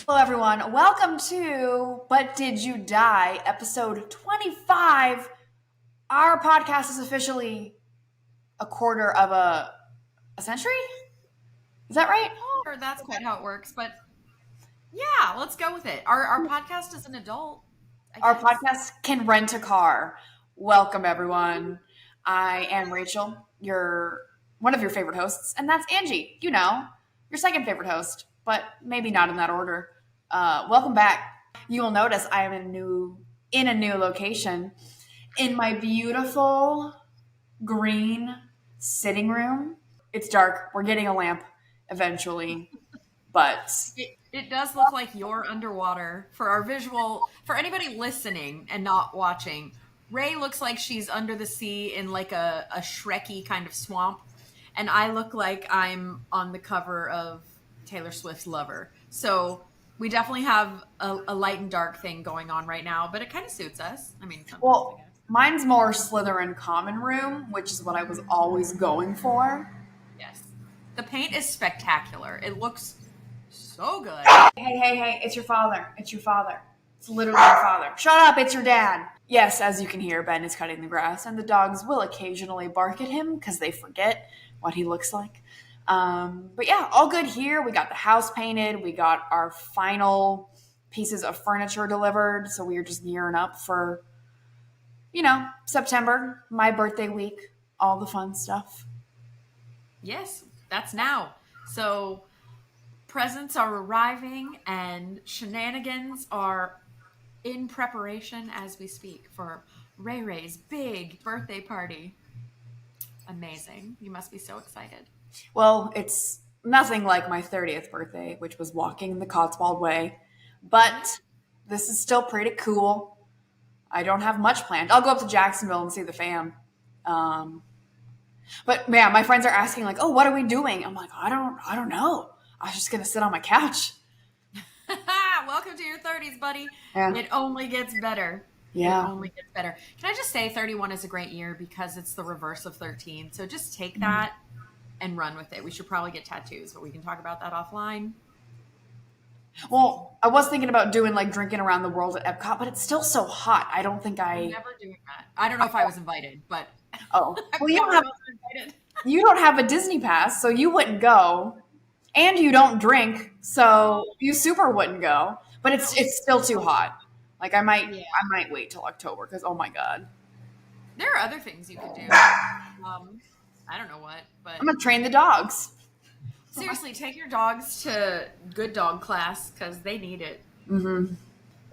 Hello, everyone. Welcome to But Did You Die, episode 25. Our podcast is officially a quarter of a century? Is that right? Sure, that's quite how it works, but yeah, let's go with it. Our podcast is an adult, I Our guess. podcast can rent a car. Welcome, everyone. I am Rachel, one of your favorite hosts, and that's Angie, your second favorite host, but maybe not in that order. Welcome back. You will notice I am in a new location in my beautiful green sitting room. It's dark. We're getting a lamp eventually, but It does look like you're underwater for our visual. For anybody listening and not watching, Ray looks like she's under the sea in like a Shrekky kind of swamp, and I look like I'm on the cover of Taylor Swift's Lover. So we definitely have a light and dark thing going on right now, but it kind of suits us. I mean, sometimes I well, guess. mine's more Slytherin common room, which is what I was always going for. Yes. The paint is spectacular. It looks so good. Hey, it's your father. It's your father. It's literally your father. Shut up, it's your dad. Yes, as you can hear, Ben is cutting the grass, and the dogs will occasionally bark at him because they forget what he looks like. But yeah, all good here. We got the house painted. We got our final pieces of furniture delivered. So we are just gearing up for, September, my birthday week, all the fun stuff. Yes, that's now. So presents are arriving and shenanigans are in preparation as we speak for Ray Ray's big birthday party. Amazing. You must be so excited. Well, it's nothing like my 30th birthday, which was walking the Cotswold Way, but this is still pretty cool. I don't have much planned. I'll go up to Jacksonville and see the fam. Um, but man, my friends are asking like, "Oh, what are we doing?" I'm like, I don't know. I was just gonna sit on my couch. Welcome to your 30s, buddy. Yeah, It only gets better. It yeah. only gets better. Can I just say 31 is a great year because it's the reverse of 13. So just take that and run with it. We should probably get tattoos, but we can talk about that offline. Well, I was thinking about doing like drinking around the world at Epcot, but it's still so hot. I don't think I'm I. never doing that. I don't know if I was invited, but Oh, I well, probably wasn't invited. you don't have a Disney pass, so you wouldn't go, and you don't drink, Oh, so you super wouldn't go. But that was it's still too hot. Like yeah. I might wait till October because oh my god, There are other things you could do. I don't know what, but I'm gonna train the dogs. seriously, take your dogs to good dog class because they need it. Mm-hmm.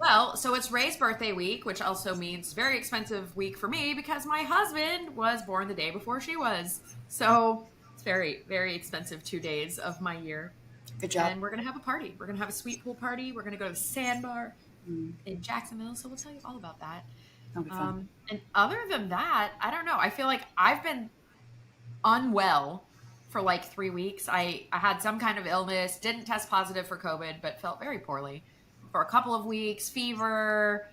Well, so it's Ray's birthday week, which also means very expensive week for me because my husband was born the day before she was. So it's very, very expensive 2 days of my year. Good job. And we're going to have a party. We're going to have a sweet pool party. We're going to go to the sandbar in Jacksonville. So we'll tell you all about that. That'll be fun. And other than that, I don't know. I feel like I've been unwell for like 3 weeks. I had some kind of illness, didn't test positive for COVID, but felt very poorly for a couple of weeks, fever.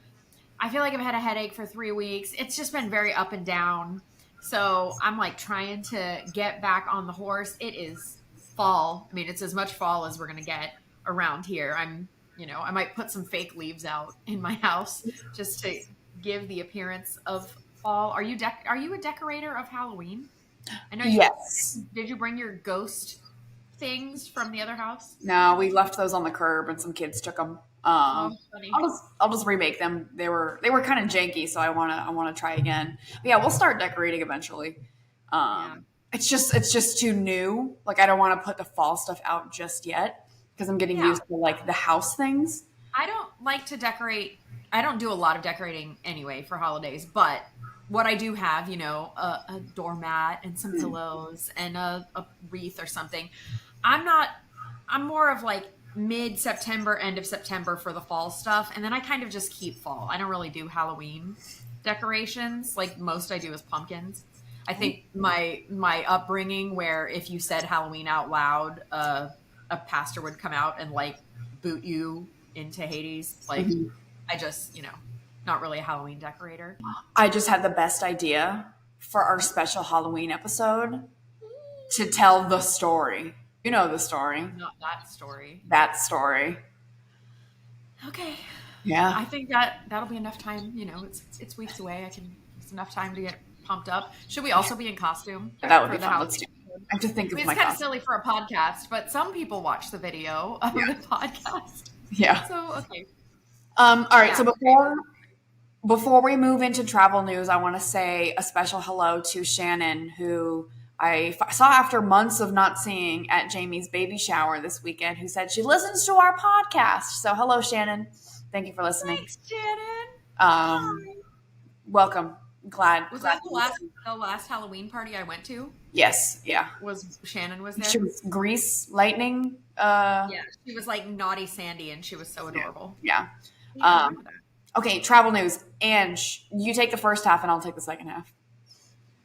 I feel like I've had a headache for 3 weeks. It's just been very up and down. So I'm like trying to get back on the horse. It is fall. I mean, it's as much fall as we're going to get around here. I might put some fake leaves out in my house just to give the appearance of fall. Are you a decorator of Halloween? I know you Yes. did you bring your ghost things from the other house? No, we left those on the curb and some kids took them. Oh, funny. I'll just remake them. They were kind of janky, so I wanna try again. But yeah, we'll start decorating eventually. Yeah. It's just too new. Like I don't want to put the fall stuff out just yet because I'm getting Yeah. used to like the house things. I don't like to decorate. I don't do a lot of decorating anyway for holidays, but what I do have, a doormat and some pillows and a wreath or something. I'm not, I'm more of like mid September, end of September for the fall stuff. And then I kind of just keep fall. I don't really do Halloween decorations. Like most I do is pumpkins. I think my upbringing, where if you said Halloween out loud, a pastor would come out and like boot you into Hades. Like I just, not really a Halloween decorator. I just had the best idea for our special Halloween episode to tell the story. You know the story. Not that story. That story. Okay. Yeah, I think that'll be enough time. It's weeks away. It's enough time to get pumped up. Should we also be in costume that would for be the fun. Let's do Halloween it. episode? I have to think I of mean, my it's kind of costume. silly for a podcast, but some people watch the video of Yeah, the podcast. yeah. So okay, All right. yeah. So before we move into travel news, I want to say a special hello to Shannon, who saw after months of not seeing at Jamie's baby shower this weekend, who said she listens to our podcast. So hello, Shannon. Thank you for listening. Thanks, Shannon. Um, Hi. welcome. Glad. Was Glad. that the last Halloween party I went to? Yes. Yeah. Was Shannon was She there? was Grease Lightning. Yeah, she was like naughty Sandy, and she was so Yeah. adorable. Yeah. Yeah, I remember that. Okay. Travel news. Ange, you take the first half, and I'll take the second half.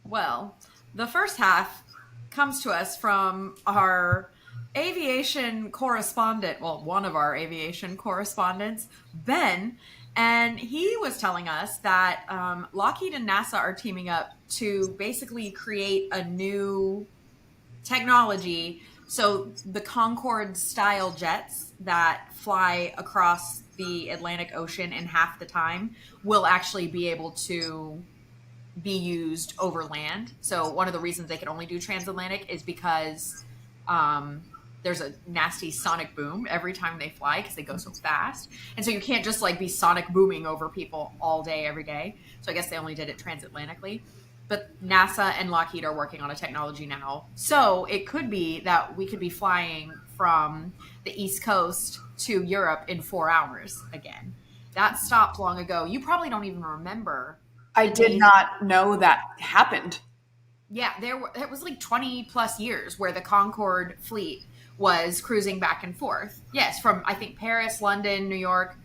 Well, the first half comes to us from our aviation correspondent, well, one of our aviation correspondents, Ben, and he was telling us that Lockheed and NASA are teaming up to basically create a new technology. So the Concord style jets that fly across the Atlantic Ocean in half the time will actually be able to be used over land. So one of the reasons they can only do transatlantic is because there's a nasty sonic boom every time they fly because they go so fast. And so you can't just like be sonic booming over people all day, every day. So I guess they only did it transatlantically. But NASA and Lockheed are working on a technology now. So it could be that we could be flying from the East Coast to Europe in 4 hours again. That stopped long ago. You probably don't even remember I the did days. not know that happened. Yeah, it was like 20 plus years where the Concorde fleet was cruising back and forth. Yes, from I think Paris, London, New York.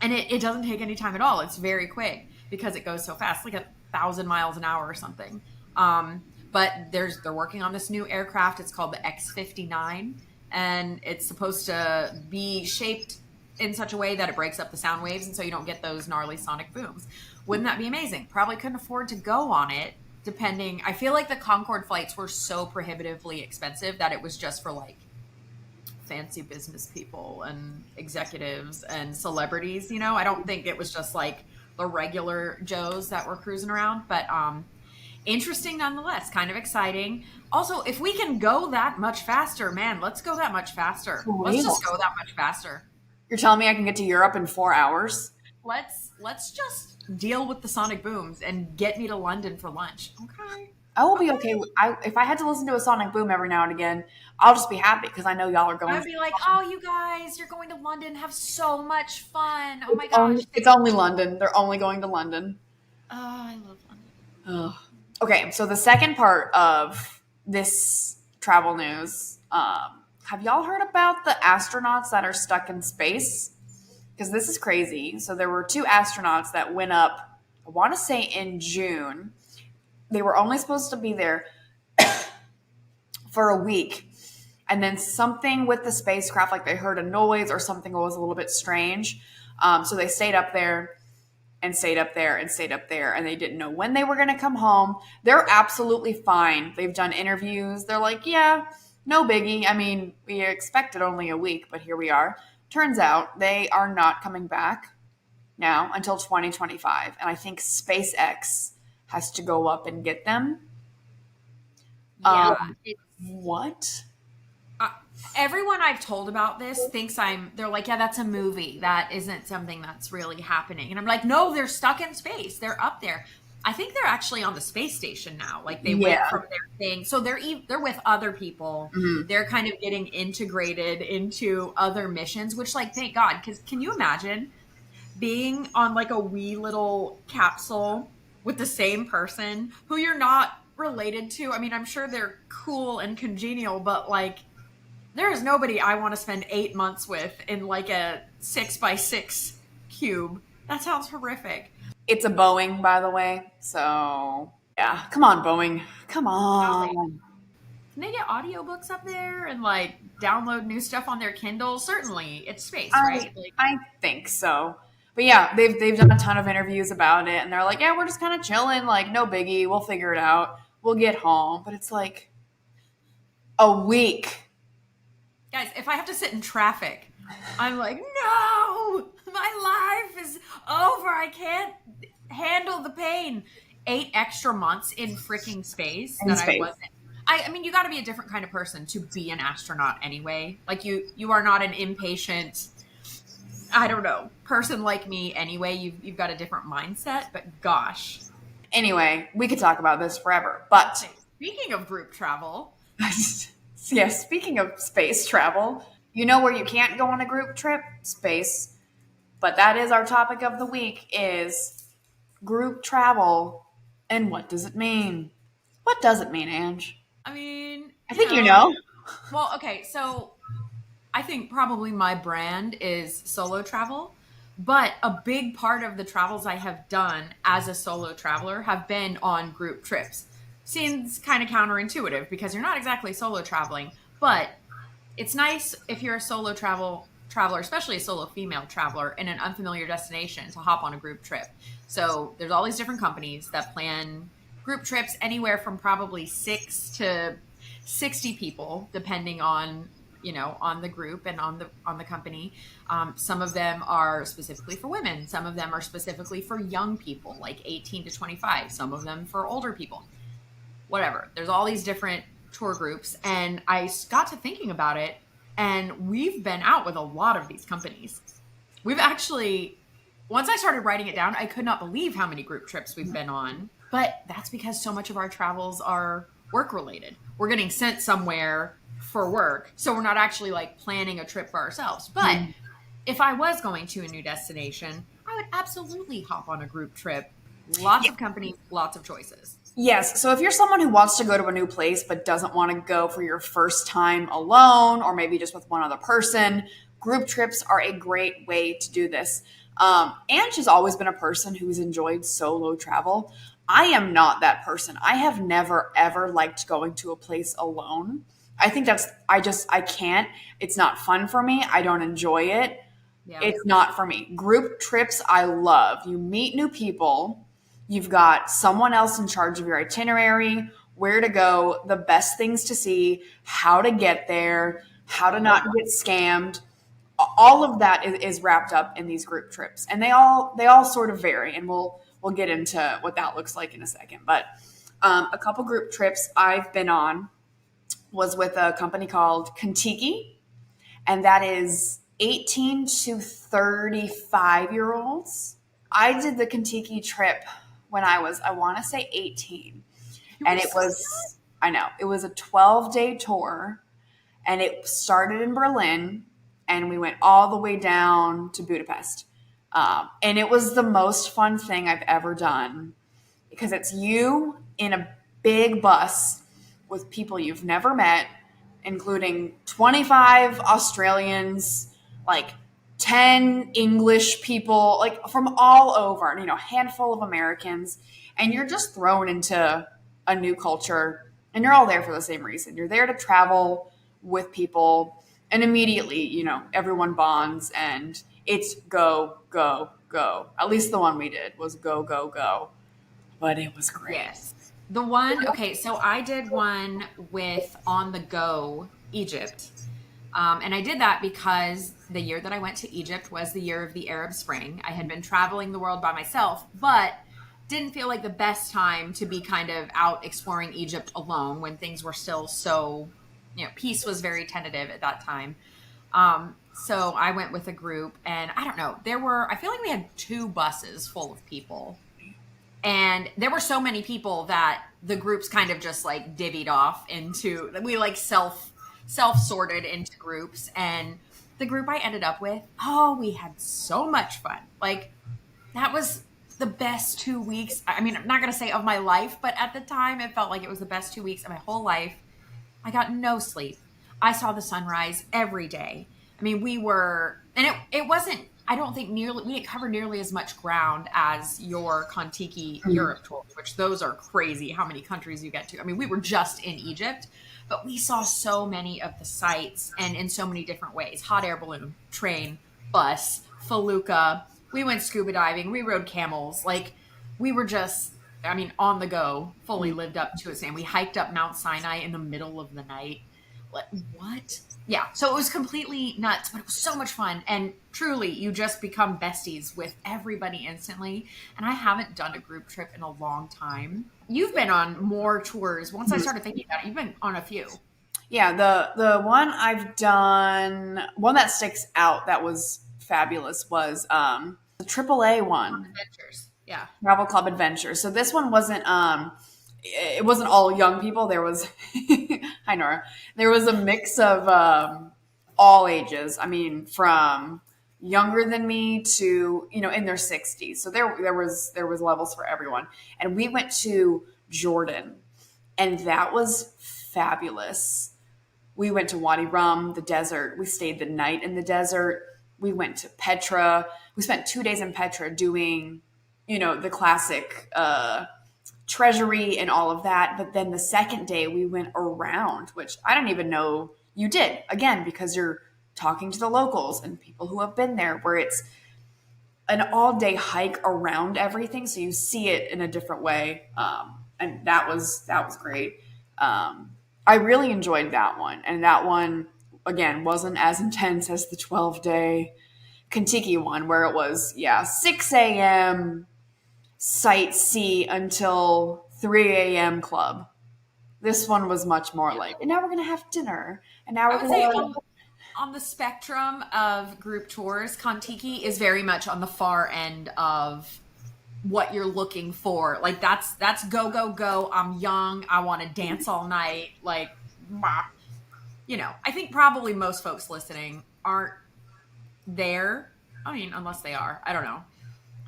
And it doesn't take any time at all. It's very quick because it goes so fast, like 1,000 miles an hour or something. But they're working on this new aircraft. It's called the X-59, and it's supposed to be shaped in such a way that it breaks up the sound waves, and so you don't get those gnarly sonic booms. Wouldn't that be amazing? Probably couldn't afford to go on it. Depending, I feel like the Concorde flights were so prohibitively expensive that it was just for like fancy business people and executives and celebrities. I don't think it was just like the regular Joes that were cruising around, but interesting nonetheless, kind of exciting. Also, if we can go that much faster, man, let's go that much faster. For Let's real. just go that much faster. You're telling me I can get to Europe in 4 hours? Let's just deal with the sonic booms and get me to London for lunch. Okay. I will be okay. If I had to listen to a sonic boom every now and again, I'll just be happy because I know y'all are going. I'd be like, oh, you guys, you're going to London. Have so much fun. Oh my It's only, gosh. it's only London. They're only going to London. Oh, I love London. Ugh. Okay, so the second part of this travel news, have y'all heard about the astronauts that are stuck in space? Because this is crazy. So there were two astronauts that went up, I want to say in June. They were only supposed to be there for a week. And then something with the spacecraft, like they heard a noise or something was a little bit strange. So they stayed up there and stayed up there and stayed up there, and they didn't know when they were going to come home. They're absolutely fine. They've done interviews. They're like, yeah, no biggie. I mean, we expected only a week, but here we are. Turns out they are not coming back now until 2025. And I think SpaceX has to go up and get them. Yeah. What? Everyone I've told about this thinks they're like, yeah, that's a movie. That isn't something that's really happening. And I'm like, no, they're stuck in space. They're up there. I think they're actually on the space station now. Like they went from their thing. So they're with other people. Mhm. They're kind of getting integrated into other missions, which like, thank God. Because can you imagine being on like a wee little capsule with the same person who you're not related to? I mean, I'm sure they're cool and congenial, but like, there is nobody I want to spend 8 months with in like a 6x6 cube. That sounds horrific. It's a Boeing, by the way. So, yeah. Come on, Boeing. Come on. Can they get audiobooks up there and like download new stuff on their Kindle? Certainly, it's space, I, right? Like, I think so. But yeah, they've done a ton of interviews about it, and they're like, yeah, we're just kind of chilling. Like, no biggie. We'll figure it out. We'll get home. But it's like a week. guys, if I have to sit in traffic I'm like, no, my life is over. I can't handle the pain. 8 extra months in freaking space In that I space. wasn't. I mean, you got to be a different kind of person to be an astronaut anyway. Like you are not an impatient, I don't know, person like me anyway. You've got a different mindset. But gosh, Anyway, we could talk about this forever, but hey, speaking of group travel, yeah, speaking of space travel, you know where you can't go on a group trip? Space. But that is our topic of the week is group travel and what does it mean? What does it mean, Ange? I mean, I think you know. well, okay, so I think probably my brand is solo travel, but a big part of the travels I have done as a solo traveler have been on group trips. Seems kind of counterintuitive because you're not exactly solo traveling, but it's nice if you're a solo traveler, especially a solo female traveler in an unfamiliar destination to hop on a group trip. So there's all these different companies that plan group trips anywhere from probably 6 to 60 people depending on on the group and on the company. Some of them are specifically for women, some of them are specifically for young people like 18 to 25, some of them for older people, whatever. There's all these different tour groups. And I got to thinking about it. And we've been out with a lot of these companies. We've actually, once I started writing it down, I could not believe how many group trips we've been on. But that's because so much of our travels are work related. We're getting sent somewhere for work. So we're not actually like planning a trip for ourselves. But if I was going to a new destination, I would absolutely hop on a group trip. Lots of companies, lots of choices. Yes. So if you're someone who wants to go to a new place but doesn't want to go for your first time alone or maybe just with one other person, group trips are a great way to do this. Ange has always been a person who's enjoyed solo travel. I am not that person. I have never ever liked going to a place alone. I think I can't. It's not fun for me. I don't enjoy it. Yeah. It's not for me. Group trips, I love. You meet new people. You've got someone else in charge of your itinerary, where to go, the best things to see, how to get there, how to not get scammed. All of that is wrapped up in these group trips, and they all sort of vary, and we'll get into what that looks like in a second. But a couple group trips I've been on was with a company called Kentucky, and that is 18 to 35-year-olds. I did the Kentucky trip when I want to say 18. You were And it so young. was, I know, it was a 12-day tour. And it started in Berlin. And we went all the way down to Budapest. And it was the most fun thing I've ever done because it's you in a big bus with people you've never met, including 25 Australians, like 10 English people, like from all over, and, a handful of Americans. And you're just thrown into a new culture and you're all there for the same reason. You're there to travel with people. And immediately, everyone bonds and it's go, go, go. At least the one we did was go, go, go. But it was great. Yes. The one, okay, so I did one with On the Go Egypt. And I did that because the year that I went to Egypt was the year of the Arab Spring. I had been traveling the world by myself, but didn't feel like the best time to be kind of out exploring Egypt alone when things were still so, peace was very tentative at that time. So I went with a group, and I don't know, I feel like we had 2 buses full of people. And there were so many people that the groups kind of just like divvied off into, we like self sorted into groups. And the group I ended up with, oh, we had so much fun. Like that was the best 2 weeks. I mean, I'm not going to say of my life, but at the time it felt like it was the best 2 weeks of my whole life. I got no sleep. I saw the sunrise every day. I mean, and it wasn't, I don't think we didn't cover nearly as much ground as your Kontiki Europe tour, which those are crazy how many countries you get to. I mean, we were just in Egypt, but we saw so many of the sites and in so many different ways. Hot air balloon, train, bus, felucca. We went scuba diving. We rode camels. Like we were just, on the go, fully lived up to it. And we hiked up Mount Sinai in the middle of the night. Like, what? Yeah. So it was completely nuts, but it was so much fun. And truly, you just become besties with everybody instantly. And I haven't done a group trip in a long time. You've been on more tours. Once I started thinking about it, you've been on a few. Yeah, the one I've done, one that sticks out that was fabulous was the AAA one, Adventures. Yeah. Travel Club Adventure. So this one wasn't it wasn't all young people. There was hi Nora. There was a mix of all ages. I mean, from younger than me to, in their 60s. So there was levels for everyone. And we went to Jordan, and that was fabulous. We went to Wadi Rum, the desert. We stayed the night in the desert. We went to Petra. We spent 2 days in Petra doing, the classic treasury and all of that. But then the second day we went around, which I didn't even know you did. Again, because you're talking to the locals and people who have been there, where it's an all day hike around everything. So you see it in a different way. And that was great. I really enjoyed that one. And that one, again, wasn't as intense as the 12-day Kentucky one, where it was, 6 a.m. sightsee until 3 a.m. club. This one was much more like, and now we're going to have dinner. And now I we're would say going to. on the spectrum of group tours, Kontiki is very much on the far end of what you're looking for. Like that's go, go, go. I'm young. I want to dance all night. Like, I think probably most folks listening aren't there. I mean, unless they are, I don't know.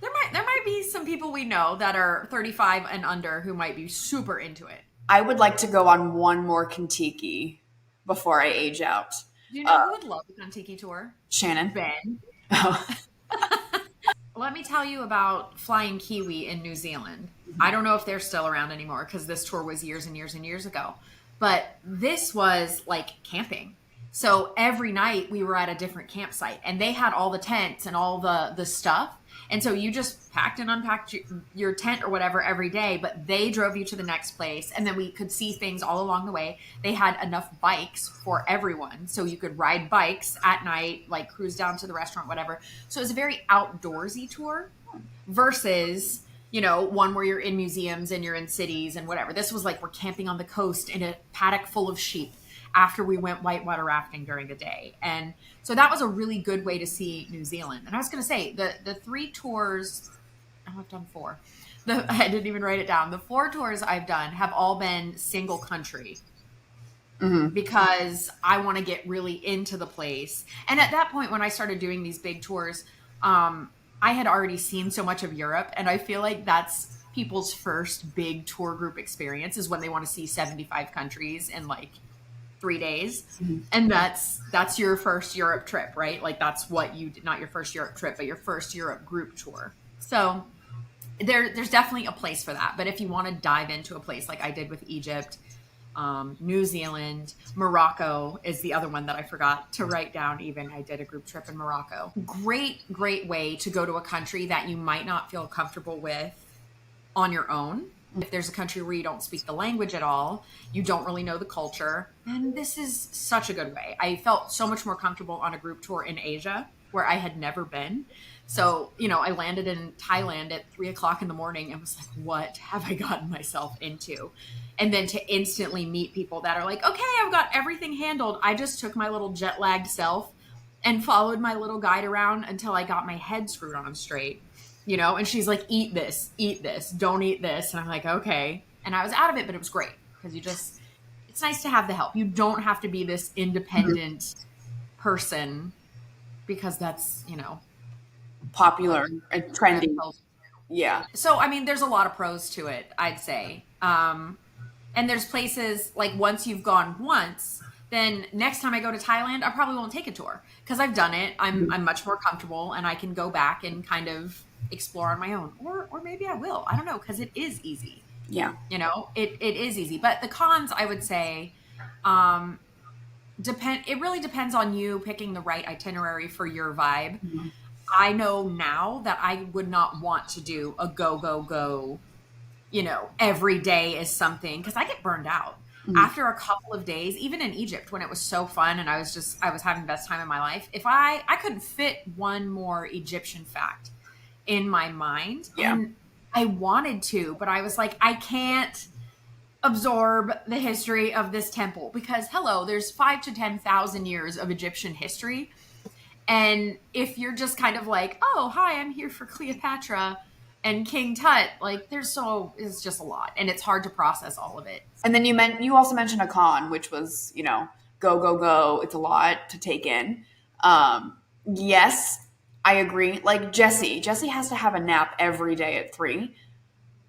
There might be some people we know that are 35 and under who might be super into it. I would like to go on one more Kentucky before I age out. Do you know who would love the Kontiki tour? Shannon. Ben. Oh. Let me tell you about Flying Kiwi in New Zealand. I don't know if they're still around anymore because this tour was years and years and years ago. But this was like camping. So every night we were at a different campsite, and they had all the tents and all the stuff. And so you just packed and unpacked your tent or whatever every day, but they drove you to the next place. And then we could see things all along the way. They had enough bikes for everyone. So you could ride bikes at night, like cruise down to the restaurant, whatever. So it was a very outdoorsy tour versus, one where you're in museums and you're in cities and whatever. This was like we're camping on the coast in a paddock full of sheep after we went whitewater rafting during the day. And so that was a really good way to see New Zealand. And I was going to say the 3 tours, I've done 4. I didn't even write it down. The 4 tours I've done have all been single country because I want to get really into the place. And at that point, when I started doing these big tours, I had already seen so much of Europe. And I feel like that's people's first big tour group experience is when they want to see 75 countries in like 3 days. And that's your first Europe trip, right? Like that's what you did, not your first Europe trip, but your first Europe group tour. So there's definitely a place for that. But if you want to dive into a place like I did with Egypt, New Zealand, Morocco is the other one that I forgot to write down. Even I did a group trip in Morocco. Great way to go to a country that you might not feel comfortable with on your own. If there's a country where you don't speak the language at all, you don't really know the culture, and this is such a good way. I felt so much more comfortable on a group tour in Asia where I had never been. So, I landed in Thailand at 3:00 in the morning and was like, what have I gotten myself into? And then to instantly meet people that are like, okay, I've got everything handled. I just took my little jet lagged self and followed my little guide around until I got my head screwed on straight. And she's like, eat this, don't eat this. And I'm like, okay. And I was out of it, but it was great because it's nice to have the help. You don't have to be this independent person because that's, Popular and trendy. Yeah. So, I mean, there's a lot of pros to it, I'd say. And there's places like once you've gone once, then next time I go to Thailand, I probably won't take a tour because I've done it. I'm much more comfortable and I can go back and kind of explore on my own, or maybe I will. I don't know, because it is easy. Yeah. It is easy. But the cons, I would say, it really depends on you picking the right itinerary for your vibe. I know now that I would not want to do a go, every day is something because I get burned out. Mhm. after a couple of days, even in Egypt when it was so fun and I was having the best time of my life, if I couldn't fit one more Egyptian fact in my mind, Yeah. and I wanted to, but I was like, I can't absorb the history of this temple because hello, there's 5 to 10,000 years of Egyptian history. And if you're just kind of like, oh, hi, I'm here for Cleopatra and King Tut, like it's just a lot and it's hard to process all of it. And then you also mentioned a con, which was, go, go, go. It's a lot to take in. Yes, I agree. Like Jesse has to have a nap every day at 3.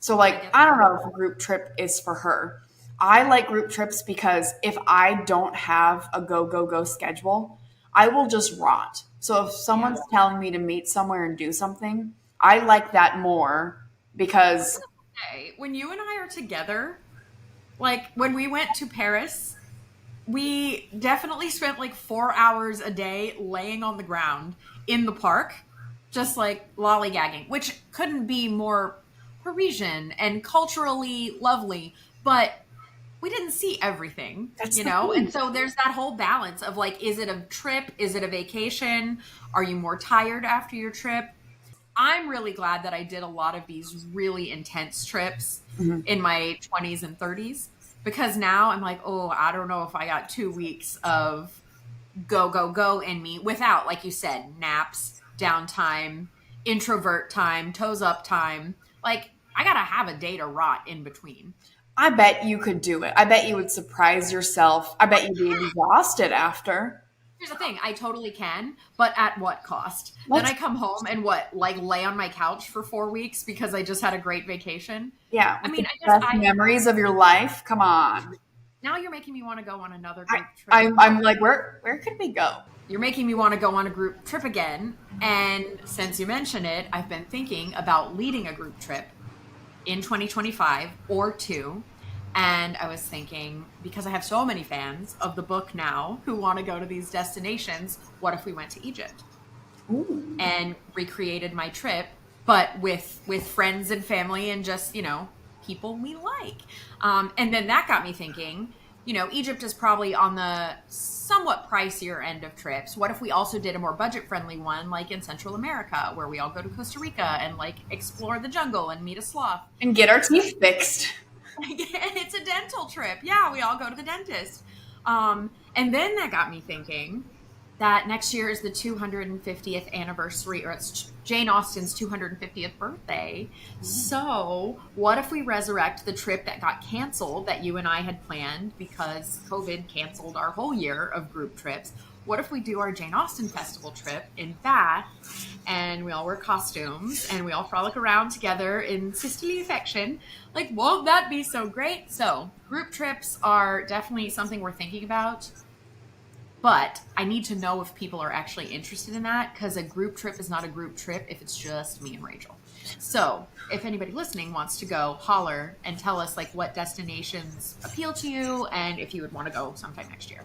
So I like get I that. don't know if a group trip is for her. I like group trips because if I don't have a go go go schedule, I will just rot. So if Yeah. someone's telling me to meet somewhere and do something, I like that more I was because gonna say, when you and I are together, like when we went to Paris, we definitely spent like 4 hours a day laying on the ground in the park, just like lollygagging, which couldn't be more Parisian and culturally lovely, but we didn't see everything, that's you the know? And thing. so there's that whole balance of like, is it a trip? Is it a vacation? Are you more tired after your trip? I'm really glad that I did a lot of these really intense trips Mhm. in my 20s and 30s because now I'm like, oh, I don't know if I got 2 weeks of go, go, go in me without, like you said, naps, downtime, introvert time, toes up time. Like, I got to have a day to rot in between. I bet you could do it. I bet you would surprise yourself. I bet you'd be exhausted after. Here's the thing, I totally can, but at what cost? Then Let's I come home and what, like lay on my couch for 4 weeks because I just had a great vacation. Yeah, I with mean, the I guess best memories of your life. Come on. now you're making me want to go on another I, group trip. I'm like, where could we go? You're making me want to go on a group trip again. And since you mention it, I've been thinking about leading a group trip in 2025 or two. And I was thinking, because I have so many fans of the book now who want to go to these destinations, what if we went to Egypt Ooh. and recreated my trip, but with friends and family and just, people we like. And then that got me thinking, Egypt is probably on the somewhat pricier end of trips. What if we also did a more budget friendly one, like in Central America, where we all go to Costa Rica and like explore the jungle and meet a sloth? And get our teeth fixed. It's a dental trip. Yeah, we all go to the dentist. And then that got me thinking that next year is the 250th anniversary, or it's Jane Austen's 250th birthday. So, what if we resurrect the trip that got canceled that you and I had planned because COVID canceled our whole year of group trips? What if we do our Jane Austen festival trip in Bath and we all wear costumes and we all frolic around together in sisterly affection? Like, won't that be so great? So, group trips are definitely something we're thinking about, but I need to know if people are actually interested in that because a group trip is not a group trip if it's just me and Rachel. So, if anybody listening wants to go, holler and tell us like what destinations appeal to you and if you would want to go sometime next year.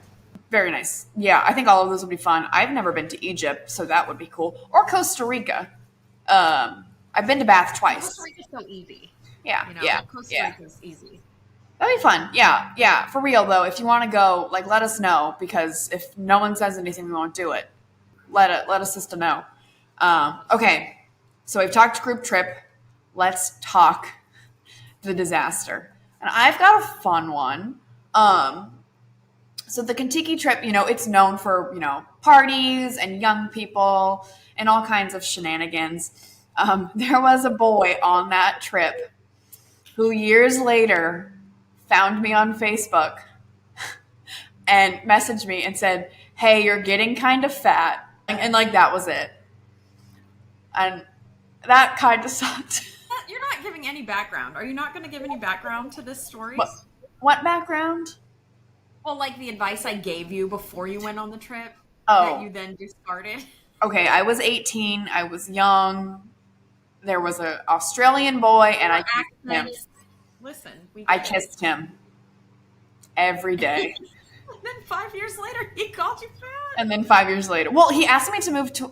Very nice. Yeah, I think all of those would be fun. I've never been to Egypt, so that would be cool. Or Costa Rica. I've been to Bath Costa twice. Rica's so easy. Yeah, Like yeah, Costa yeah. Rica's easy. That'd be fun. Yeah, yeah. For real though, if you want to go, like, let us know because if no one says anything, we won't do it. Let us sister know. Okay, so we've talked group trip. Let's talk the disaster, and I've got a fun one. So the Kentucky trip, it's known for parties and young people and all kinds of shenanigans. There was a boy on that trip who years later found me on Facebook and messaged me and said, "Hey, you're getting kind of fat," and like that was it, and that kind of sucked. You're not giving any background. Are you not going to give any background to this story? What, what background? Well, like the advice I gave you before you went on the trip that Oh, you then discarded. okay. I was 18. I was young. There was an Australian boy, and Your I kissed him. accents. Listen, we I get it. kissed him every day. And then 5 years later, he called you fat. And then 5 years later, well, he asked me to move to,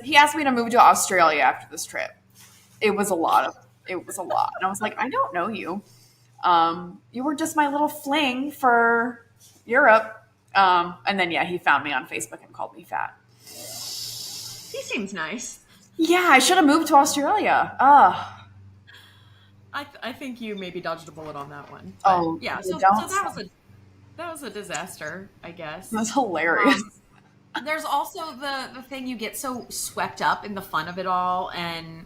he asked me to move to Australia after this trip. It was a lot. And I was like, I don't know you. You were just my little fling for Europe. And then, yeah, he found me on Facebook and called me fat. He seems nice. Yeah, I should have moved to Australia. Ugh. I think you maybe dodged a bullet on that one. But Oh, yeah, you so don't. that was a disaster, I guess. That's hilarious. There's also the thing, you get so swept up in the fun of it all, and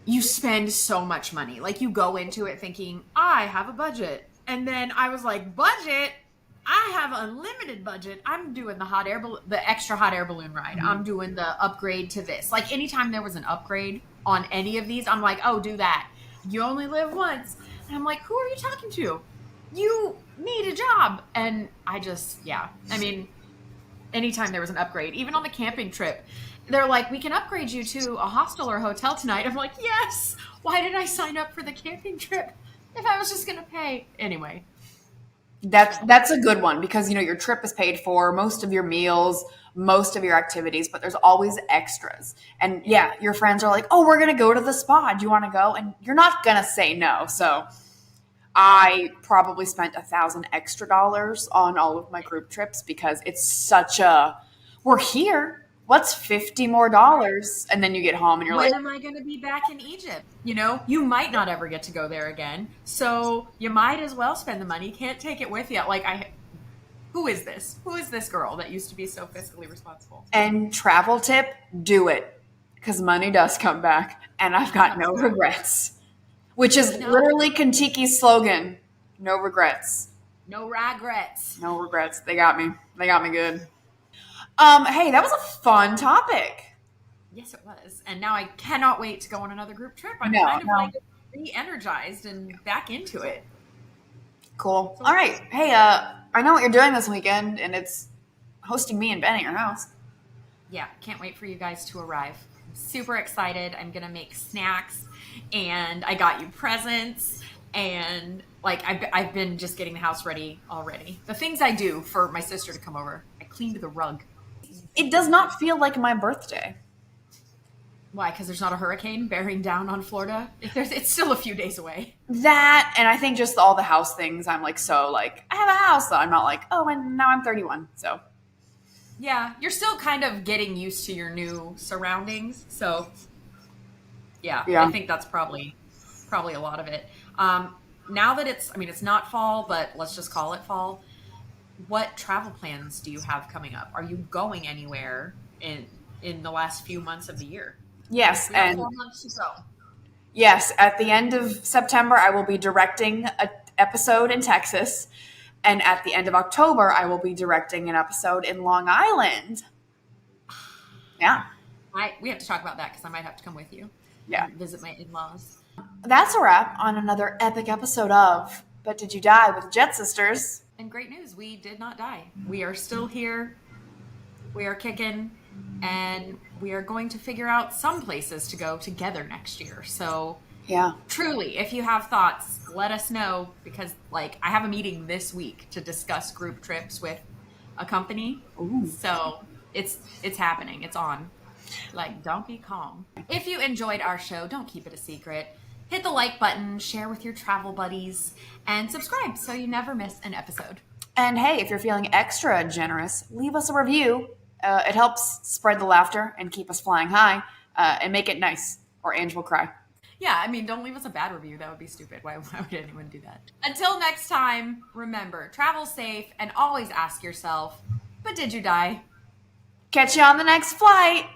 you spend so much money. Like, you go into it thinking, I have a budget. And then I was like, budget? I have unlimited budget. I'm doing the extra hot air balloon ride. I'm doing the upgrade to this. Like, anytime there was an upgrade on any of these, I'm like, oh, do that. You only live once. And I'm like, who are you talking to? You need a job. And I just, yeah. I mean, anytime there was an upgrade, even on the camping trip, they're like, we can upgrade you to a hostel or hotel tonight. I'm like, yes. Why did I sign up for the camping trip if I was just going to pay? Anyway. That's a good one because your trip is paid for, most of your meals, most of your activities, but there's always extras. And yeah, your friends are like, "Oh, we're gonna go to the spa. Do you want to go?" And you're not gonna say no. So I probably spent $1,000 extra dollars on all of my group trips because it's such a we're here. What's $50 more? And then you get home and you're When like, am I going to be back in Egypt? You might not ever get to go there again. So you might as well spend the money. Can't take it with you. Who is this? Who is this girl that used to be so fiscally responsible? and travel tip, do it because money does come back, and I've got no regrets. Which is literally Kentucky's slogan. No regrets. No regrets. No regrets. They got me. They got me good. Hey, that was a fun topic. Yes, it was. And now I cannot wait to go on another group trip. I'm No, kind of no. like re-energized and back into it. Cool. All right. Hey, I know what you're doing this weekend, and it's hosting me and Ben at your house. Yeah, can't wait for you guys to arrive. Super excited. I'm going to make snacks, and I got you presents, and I've been just getting the house ready already. The things I do for my sister to come over. I cleaned the rug. It does not feel like my birthday. Why? Because there's not a hurricane bearing down on Florida? It's still a few days away. That, and I think just all the house things, I'm like, I have a house, so I'm not like, oh, and now I'm 31, so. Yeah, you're still kind of getting used to your new surroundings, so yeah. I think that's probably a lot of it. Now that it's not fall, but let's just call it fall. What travel plans do you have coming up? Are you going anywhere in the last few months of the year? Yes, We have and 4 months to go. yes, at the end of September, I will be directing an episode in Texas. And at the end of October, I will be directing an episode in Long Island. Yeah. We have to talk about that because I might have to come with you. Yeah. And visit my in-laws. That's a wrap on another epic episode of But Did You Die with the Jet Sisters? And great news, we did not die. We are still here. We are kicking. And we are going to figure out some places to go together next year. So Yeah. truly, if you have thoughts, let us know because I have a meeting this week to discuss group trips with a company. Ooh. So it's happening. It's on. Don't be calm. If you enjoyed our show, don't keep it a secret. Hit the like button, share with your travel buddies, and subscribe so you never miss an episode. And hey, if you're feeling extra generous, leave us a review. It helps spread the laughter and keep us flying high, and make it nice, or Ange will cry. Yeah, don't leave us a bad review. That would be stupid. Why would anyone do that? Until next time, remember, travel safe and always ask yourself, but did you die? Catch you on the next flight.